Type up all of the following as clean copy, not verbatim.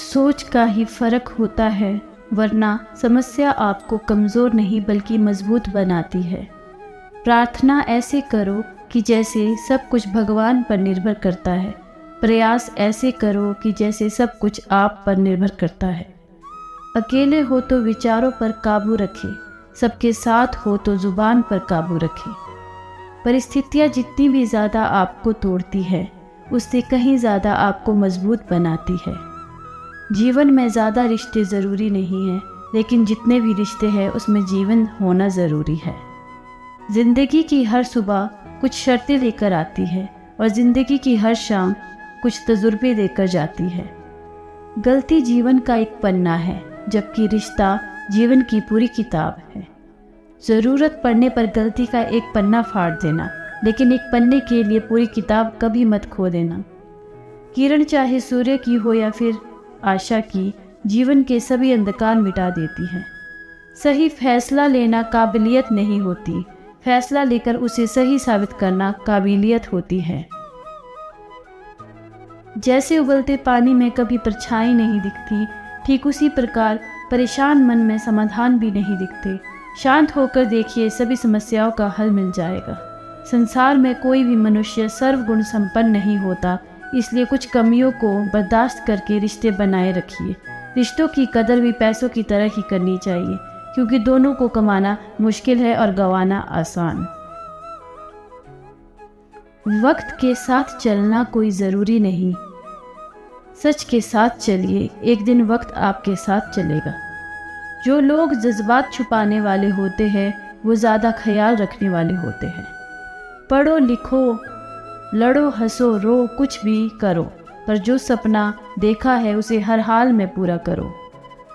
सोच का ही फर्क होता है, वरना समस्या आपको कमज़ोर नहीं बल्कि मजबूत बनाती है। प्रार्थना ऐसे करो कि जैसे सब कुछ भगवान पर निर्भर करता है। प्रयास ऐसे करो कि जैसे सब कुछ आप पर निर्भर करता है। अकेले हो तो विचारों पर काबू रखें, सबके साथ हो तो जुबान पर काबू रखें। परिस्थितियाँ जितनी भी ज़्यादा आपको तोड़ती है, उससे कहीं ज़्यादा आपको मजबूत बनाती है। जीवन में ज़्यादा रिश्ते ज़रूरी नहीं हैं, लेकिन जितने भी रिश्ते हैं उसमें जीवन होना ज़रूरी है। ज़िंदगी की हर सुबह कुछ शर्तें लेकर आती है और ज़िंदगी की हर शाम कुछ तजुर्बे देकर जाती है। गलती जीवन का एक पन्ना है, जबकि रिश्ता जीवन की पूरी किताब है। ज़रूरत पड़ने पर गलती का एक पन्ना फाड़ देना, लेकिन एक पन्ने के लिए पूरी किताब कभी मत खो देना। किरण चाहे सूर्य की हो या फिर आशा की, जीवन के सभी अंधकार मिटा देती है। सही फैसला लेना काबिलियत नहीं होती, फैसला लेकर उसे सही साबित करना काबिलियत होती है। जैसे उबलते पानी में कभी परछाई नहीं दिखती, ठीक उसी प्रकार परेशान मन में समाधान भी नहीं दिखते। शांत होकर देखिए, सभी समस्याओं का हल मिल जाएगा। संसार में कोई भी मनुष्य सर्वगुण संपन्न नहीं होता, इसलिए कुछ कमियों को बर्दाश्त करके रिश्ते बनाए रखिए। रिश्तों की कदर भी पैसों की तरह ही करनी चाहिए, क्योंकि दोनों को कमाना मुश्किल है और गंवाना आसान। वक्त के साथ चलना कोई ज़रूरी नहीं, सच के साथ चलिए, एक दिन वक्त आपके साथ चलेगा। जो लोग जज्बात छुपाने वाले होते हैं, वो ज़्यादा ख्याल रखने वाले होते हैं। पढ़ो लिखो, लड़ो हंसो रो, कुछ भी करो, पर जो सपना देखा है उसे हर हाल में पूरा करो।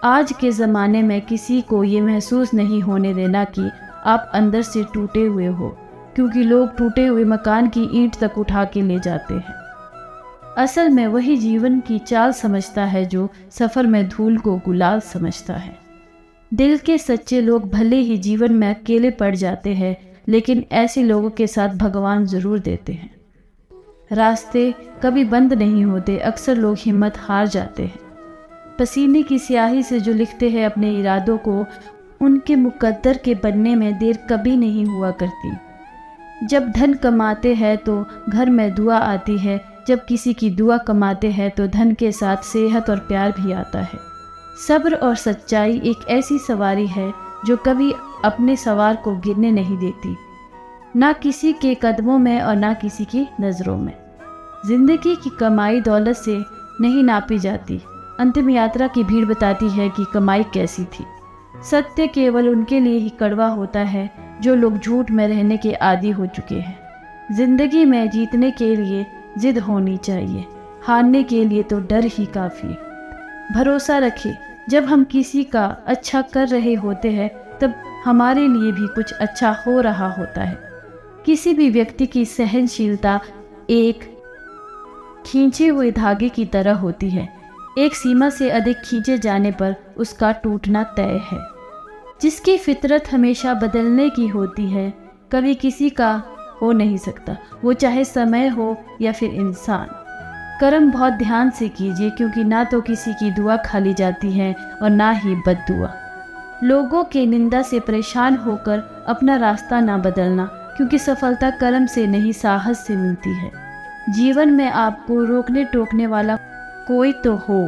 आज के ज़माने में किसी को ये महसूस नहीं होने देना कि आप अंदर से टूटे हुए हो, क्योंकि लोग टूटे हुए मकान की ईंट तक उठा के ले जाते हैं। असल में वही जीवन की चाल समझता है जो सफ़र में धूल को गुलाल समझता है। दिल के सच्चे लोग भले ही जीवन में अकेले पड़ जाते हैं, लेकिन ऐसे लोगों के साथ भगवान ज़रूर देते हैं। रास्ते कभी बंद नहीं होते, अक्सर लोग हिम्मत हार जाते हैं। पसीने की स्याही से जो लिखते हैं अपने इरादों को, उनके मुकद्दर के बनने में देर कभी नहीं हुआ करती। जब धन कमाते हैं तो घर में दुआ आती है, जब किसी की दुआ कमाते हैं तो धन के साथ सेहत और प्यार भी आता है। सब्र और सच्चाई एक ऐसी सवारी है जो कभी अपने सवार को गिरने नहीं देती, ना किसी के कदमों में और ना किसी की नज़रों में। जिंदगी की कमाई दौलत से नहीं नापी जाती, अंतिम यात्रा की भीड़ बताती है कि कमाई कैसी थी। सत्य केवल उनके लिए ही कड़वा होता है जो लोग झूठ में रहने के आदी हो चुके हैं। जिंदगी में जीतने के लिए जिद होनी चाहिए, हारने के लिए तो डर ही काफ़ी। भरोसा रखें, जब हम किसी का अच्छा कर रहे होते हैं तब हमारे लिए भी कुछ अच्छा हो रहा होता है। किसी भी व्यक्ति की सहनशीलता एक खींचे हुए धागे की तरह होती है, एक सीमा से अधिक खींचे जाने पर उसका टूटना तय है। जिसकी फितरत हमेशा बदलने की होती है, कभी किसी का हो नहीं सकता, वो चाहे समय हो या फिर इंसान। कर्म बहुत ध्यान से कीजिए, क्योंकि ना तो किसी की दुआ खाली जाती है और ना ही बद्दुआ। लोगों के निंदा से परेशान होकर अपना रास्ता ना बदलना, क्योंकि सफलता कर्म से नहीं साहस से मिलती है। जीवन में आपको रोकने टोकने वाला कोई तो हो,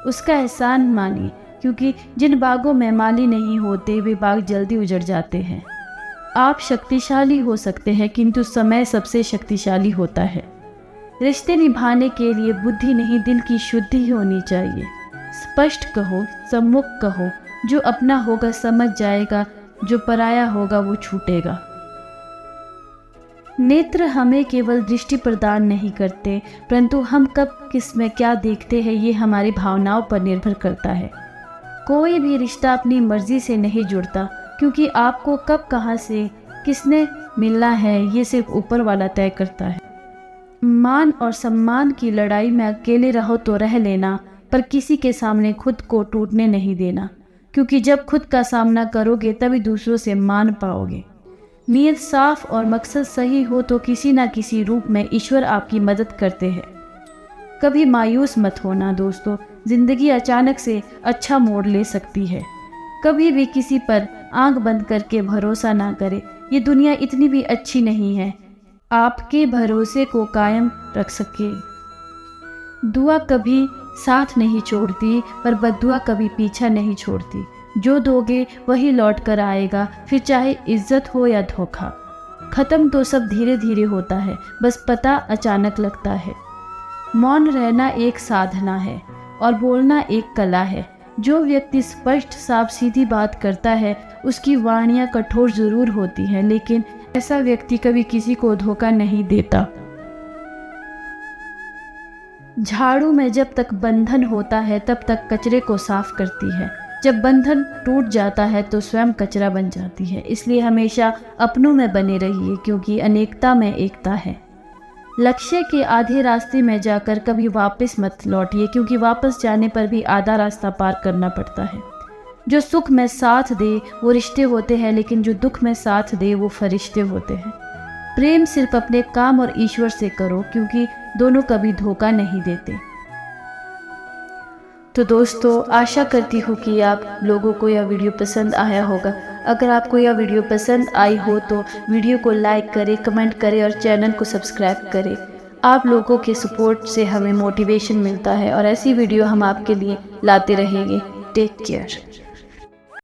उसका एहसान मानिए, क्योंकि जिन बागों में माली नहीं होते वे बाग जल्दी उजड़ जाते हैं। आप शक्तिशाली हो सकते हैं, किंतु समय सबसे शक्तिशाली होता है। रिश्ते निभाने के लिए बुद्धि नहीं, दिल की शुद्धि होनी चाहिए। स्पष्ट कहो, सम्मुख कहो, जो अपना होगा समझ जाएगा, जो पराया होगा वो छूटेगा। नेत्र हमें केवल दृष्टि प्रदान नहीं करते, परंतु हम कब किस में क्या देखते हैं ये हमारी भावनाओं पर निर्भर करता है। कोई भी रिश्ता अपनी मर्जी से नहीं जुड़ता, क्योंकि आपको कब कहाँ से किसने मिलना है ये सिर्फ ऊपर वाला तय करता है। मान और सम्मान की लड़ाई में अकेले रहो तो रह लेना, पर किसी के सामने खुद को टूटने नहीं देना, क्योंकि जब खुद का सामना करोगे तभी दूसरों से मान पाओगे। नीयत साफ और मकसद सही हो तो किसी न किसी रूप में ईश्वर आपकी मदद करते हैं। कभी मायूस मत होना दोस्तों, जिंदगी अचानक से अच्छा मोड़ ले सकती है। कभी भी किसी पर आंख बंद करके भरोसा ना करें, ये दुनिया इतनी भी अच्छी नहीं है आपके भरोसे को कायम रख सके। दुआ कभी साथ नहीं छोड़ती, पर बद्दुआ कभी पीछा नहीं छोड़ती। जो दोगे वही लौट कर आएगा, फिर चाहे इज्जत हो या धोखा। ख़त्म तो सब धीरे धीरे होता है, बस पता अचानक लगता है। मौन रहना एक साधना है और बोलना एक कला है। जो व्यक्ति स्पष्ट साफ सीधी बात करता है उसकी वाणियाँ कठोर ज़रूर होती हैं, लेकिन ऐसा व्यक्ति कभी किसी को धोखा नहीं देता। झाड़ू में जब तक बंधन होता है तब तक कचरे को साफ करती है, जब बंधन टूट जाता है तो स्वयं कचरा बन जाती है। इसलिए हमेशा अपनों में बने रहिए, क्योंकि अनेकता में एकता है। लक्ष्य के आधे रास्ते में जाकर कभी वापस मत लौटिए, क्योंकि वापस जाने पर भी आधा रास्ता पार करना पड़ता है। जो सुख में साथ दे वो रिश्ते होते हैं, लेकिन जो दुख में साथ दे वो फरिश्ते होते हैं। प्रेम सिर्फ अपने काम और ईश्वर से करो, क्योंकि दोनों कभी धोखा नहीं देते। तो दोस्तों, आशा करती हूँ कि आप लोगों को यह वीडियो पसंद आया होगा। अगर आपको यह वीडियो पसंद आई हो तो वीडियो को लाइक करें, कमेंट करें और चैनल को सब्सक्राइब करें। आप लोगों के सपोर्ट से हमें मोटिवेशन मिलता है और ऐसी वीडियो हम आपके लिए लाते रहेंगे। Take care.